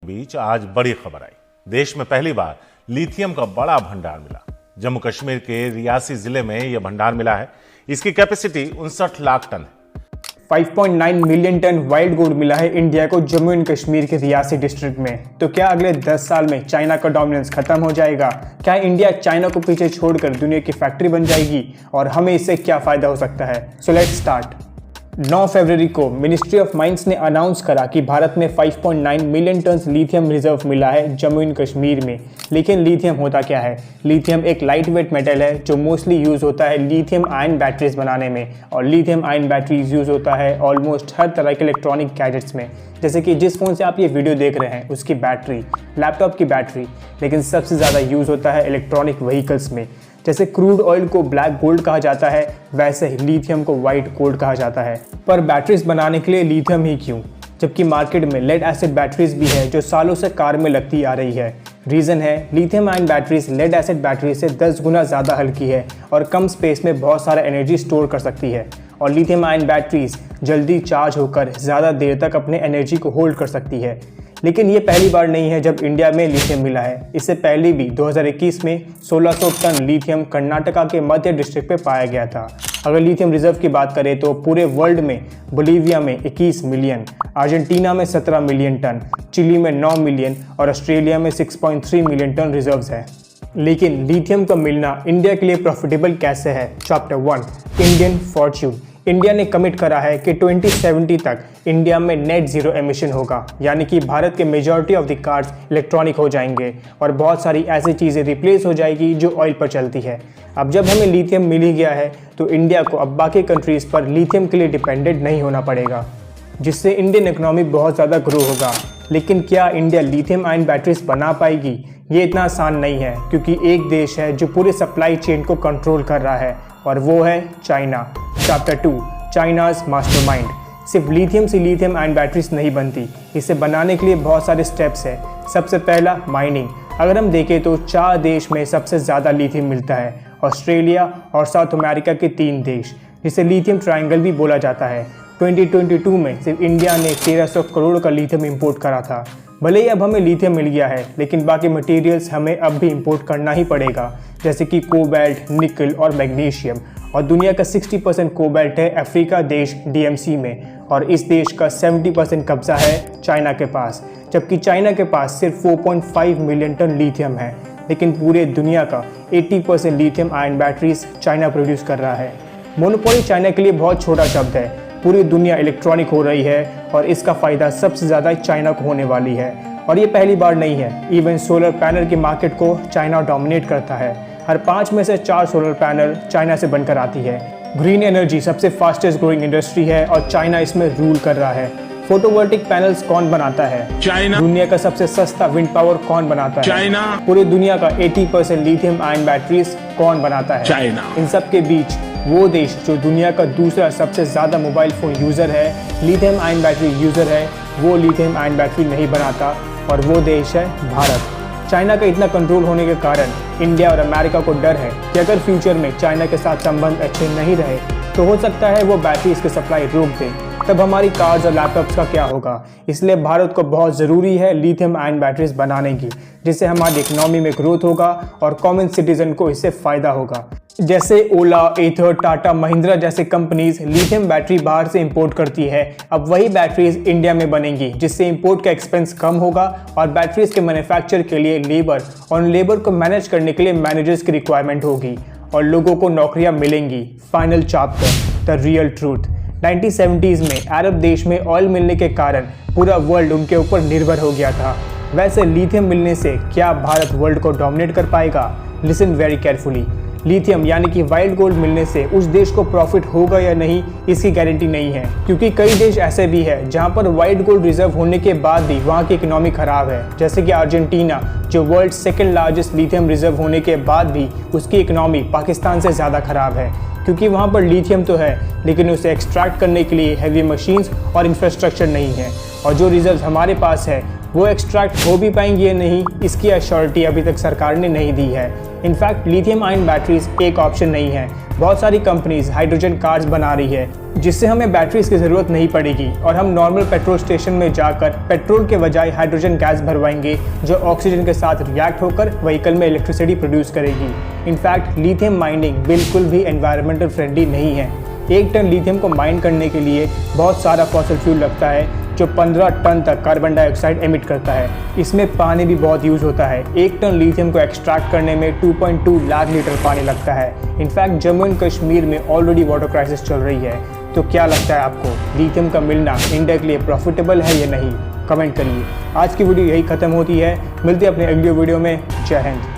बीच आज बड़ी खबर आई। देश में पहली बार लिथियम का बड़ा भंडार मिला। जम्मू कश्मीर के रियासी जिले में यह भंडार मिला है। इसकी कैपेसिटी 59 लाख टन है। 5.9 मिलियन टन वाइल्ड गोल्ड मिला है इंडिया को जम्मू एंड कश्मीर के रियासी डिस्ट्रिक्ट में। तो क्या अगले 10 साल में चाइना का डोमिनेंस खत्म हो जाएगा? क्या इंडिया चाइना को पीछे छोड़कर दुनिया की फैक्ट्री बन जाएगी और हमें इससे क्या फायदा हो सकता है? So let's start. 9 फरवरी को मिनिस्ट्री ऑफ माइंस ने अनाउंस करा कि भारत में 5.9 मिलियन टन लिथियम रिजर्व मिला है जम्मू एंड कश्मीर में। लेकिन लिथियम होता क्या है? लिथियम एक लाइट वेट मेटल है जो मोस्टली यूज़ होता है लिथियम आयन बैटरीज बनाने में। और लिथियम आयन बैटरीज यूज़ होता है ऑलमोस्ट हर तरह के इलेक्ट्रॉनिक गैजेट्स में, जैसे कि जिस फ़ोन से आप ये वीडियो देख रहे हैं उसकी बैटरी, लैपटॉप की बैटरी। लेकिन सबसे ज़्यादा यूज़ होता है इलेक्ट्रॉनिक व्हीकल्स में। जैसे क्रूड ऑयल को ब्लैक गोल्ड कहा जाता है, वैसे ही लिथियम को वाइट गोल्ड कहा जाता है। पर बैटरीज बनाने के लिए लिथियम ही क्यों, जबकि मार्केट में लेड एसिड बैटरीज भी है जो सालों से कार में लगती आ रही है? रीज़न है lithium ion batteries lead acid battery से 10 गुना ज़्यादा हल्की है और कम स्पेस में बहुत सारा एनर्जी स्टोर कर सकती है। और लिथियम आयन बैटरीज जल्दी चार्ज होकर ज़्यादा देर तक अपने एनर्जी को होल्ड कर सकती है। लेकिन ये पहली बार नहीं है जब इंडिया में लिथियम मिला है। इससे पहले भी 2021 में 1600 टन लिथियम कर्नाटका के मध्य डिस्ट्रिक्ट पे पाया गया था। अगर लिथियम रिजर्व की बात करें तो पूरे वर्ल्ड में बोलीविया में 21 मिलियन, अर्जेंटीना में 17 मिलियन टन, चिली में 9 मिलियन और ऑस्ट्रेलिया में 6.3 मिलियन टन रिजर्व्स है। लेकिन लिथियम का मिलना इंडिया के लिए प्रॉफिटेबल कैसे है? Chapter 1, Indian Fortune. इंडिया ने कमिट करा है कि 2070 तक इंडिया में नेट जीरो एमिशन होगा, यानी कि भारत के majority of the cars electronic हो जाएंगे और बहुत सारी ऐसी चीज़ें रिप्लेस हो जाएगी जो ऑयल पर चलती है। अब जब हमें लिथियम मिल ही गया है तो इंडिया को अब बाकी कंट्रीज़ पर लिथियम के लिए डिपेंडेंट नहीं होना पड़ेगा, जिससे इंडियन इकोनॉमी बहुत ज़्यादा ग्रो होगा। लेकिन क्या इंडिया लिथियम आयन बैटरीज बना पाएगी? ये इतना आसान नहीं है, क्योंकि एक देश है जो पूरे सप्लाई चेन को कंट्रोल कर रहा है और वो है चाइना। Chapter 2, China's mastermind. सिर्फ लिथियम से लिथियम आयन बैटरीज नहीं बनती, इसे बनाने के लिए बहुत सारे स्टेप्स हैं। सबसे पहला माइनिंग। अगर हम देखें तो 4 देश में सबसे ज़्यादा लिथियम मिलता है, ऑस्ट्रेलिया और साउथ अमेरिका के 3 देश, जिसे लिथियम ट्रायंगल भी बोला जाता है। 2022 में सिर्फ इंडिया ने 1300 करोड़ का लिथियम इंपोर्ट करा था। भले ही अब हमें लिथियम मिल गया है, लेकिन बाकी मटेरियल्स हमें अब भी इंपोर्ट करना ही पड़ेगा, जैसे कि कोबाल्ट, निकल और मैग्नीशियम। और दुनिया का 60% कोबाल्ट है अफ्रीका देश DMC में, और इस देश का 70% कब्जा है चाइना के पास, जबकि चाइना के पास सिर्फ 4.5 मिलियन टन लिथियम है। लेकिन पूरे दुनिया का 80% lithium ion batteries China produce कर रहा है। मोनोपोली चाइना के लिए बहुत छोटा शब्द है। पूरी दुनिया इलेक्ट्रॉनिक हो रही है और इसका फ़ायदा सबसे ज़्यादा चाइना को होने वाली है। और ये पहली बार नहीं है, इवन सोलर पैनल के मार्केट को चाइना डोमिनेट करता है। हर 5 में से 4 सोलर पैनल चाइना से बनकर आती है। ग्रीन एनर्जी सबसे फास्टेस्ट ग्रोइंग इंडस्ट्री है और चाइना इसमें रूल कर रहा है। फोटोवोल्टिक पैनल्स कौन बनाता है? चाइना। दुनिया का सबसे सस्ता विंड पावर कौन बनाता है? चाइना। पूरी दुनिया का 80% लिथियम आयन बैटरीज कौन बनाता है? चाइना। इन सब के बीच वो देश जो दुनिया का दूसरा सबसे ज़्यादा मोबाइल फ़ोन यूज़र है, लिथियम आयन बैटरी यूज़र है, वो लिथियम आयन बैटरी नहीं बनाता, और वो देश है भारत। चाइना का इतना कंट्रोल होने के कारण इंडिया और अमेरिका को डर है कि अगर फ्यूचर में चाइना के साथ संबंध अच्छे नहीं रहे तो हो सकता है वो बैटरीज की सप्लाई रोक दें। तब हमारी कार्स और लैपटॉप्स का क्या होगा? इसलिए भारत को बहुत ज़रूरी है लिथियम आयन बैटरीज बनाने की, जिससे हमारी इकोनॉमी में ग्रोथ होगा और कॉमन सिटीजन को इससे फ़ायदा होगा। जैसे ओला, एथर, टाटा, महिंद्रा जैसे कंपनीज लिथियम बैटरी बाहर से इंपोर्ट करती है, अब वही बैटरीज इंडिया में बनेंगी, जिससे इंपोर्ट का एक्सपेंस कम होगा और बैटरीज के मैन्युफैक्चर के लिए लेबर और लेबर को मैनेज करने के लिए मैनेजर्स की रिक्वायरमेंट होगी और लोगों को नौकरियां मिलेंगी। Final chapter, the real truth. 1970s में अरब देश में ऑयल मिलने के कारण पूरा वर्ल्ड उनके ऊपर निर्भर हो गया था। वैसे लिथियम मिलने से क्या भारत वर्ल्ड को डोमिनेट कर पाएगा? Listen very carefully. लिथियम यानी कि वाइल्ड गोल्ड मिलने से उस देश को प्रॉफिट होगा या नहीं, इसकी गारंटी नहीं है, क्योंकि कई देश ऐसे भी हैं जहां पर वाइल्ड गोल्ड रिजर्व होने के बाद भी वहां की इकोनॉमी खराब है, जैसे कि अर्जेंटीना, जो world second largest lithium reserve होने के बाद भी उसकी इकोनॉमी पाकिस्तान से ज़्यादा खराब है, क्योंकि वहाँ पर लिथियम तो है लेकिन उसे एक्सट्रैक्ट करने के लिए हैवी मशीन्स और इंफ्रास्ट्रक्चर नहीं है। और जो रिजर्व हमारे पास है वो एक्सट्रैक्ट हो भी पाएंगी या नहीं, इसकी अश्योरिटी अभी तक सरकार ने नहीं दी है। इनफैक्ट लिथियम आयन बैटरीज एक ऑप्शन नहीं है। बहुत सारी कंपनीज हाइड्रोजन कार्स बना रही है जिससे हमें बैटरीज की ज़रूरत नहीं पड़ेगी और हम नॉर्मल पेट्रोल स्टेशन में जाकर पेट्रोल के बजाय हाइड्रोजन गैस भरवाएंगे जो ऑक्सीजन के साथ रिएक्ट होकर व्हीकल में इलेक्ट्रिसिटी प्रोड्यूस करेगी। इनफैक्ट लिथियम माइनिंग बिल्कुल भी एनवायरमेंटल फ्रेंडली नहीं है। 1 टन लिथियम को माइन करने के लिए बहुत सारा फॉसिल फ्यूल लगता है जो 15 टन तक कार्बन डाइऑक्साइड एमिट करता है। इसमें पानी भी बहुत यूज़ होता है। 1 टन लिथियम को एक्सट्रैक्ट करने में 2.2 लाख लीटर पानी लगता है। इनफैक्ट जम्मू एंड कश्मीर में ऑलरेडी वाटर क्राइसिस चल रही है। तो क्या लगता है आपको, लिथियम का मिलना इंडिया के लिए प्रॉफिटेबल है या नहीं? कमेंट करिए। आज की वीडियो यही खत्म होती है। मिलते हैं अपने अगली वीडियो में। जय हिंद।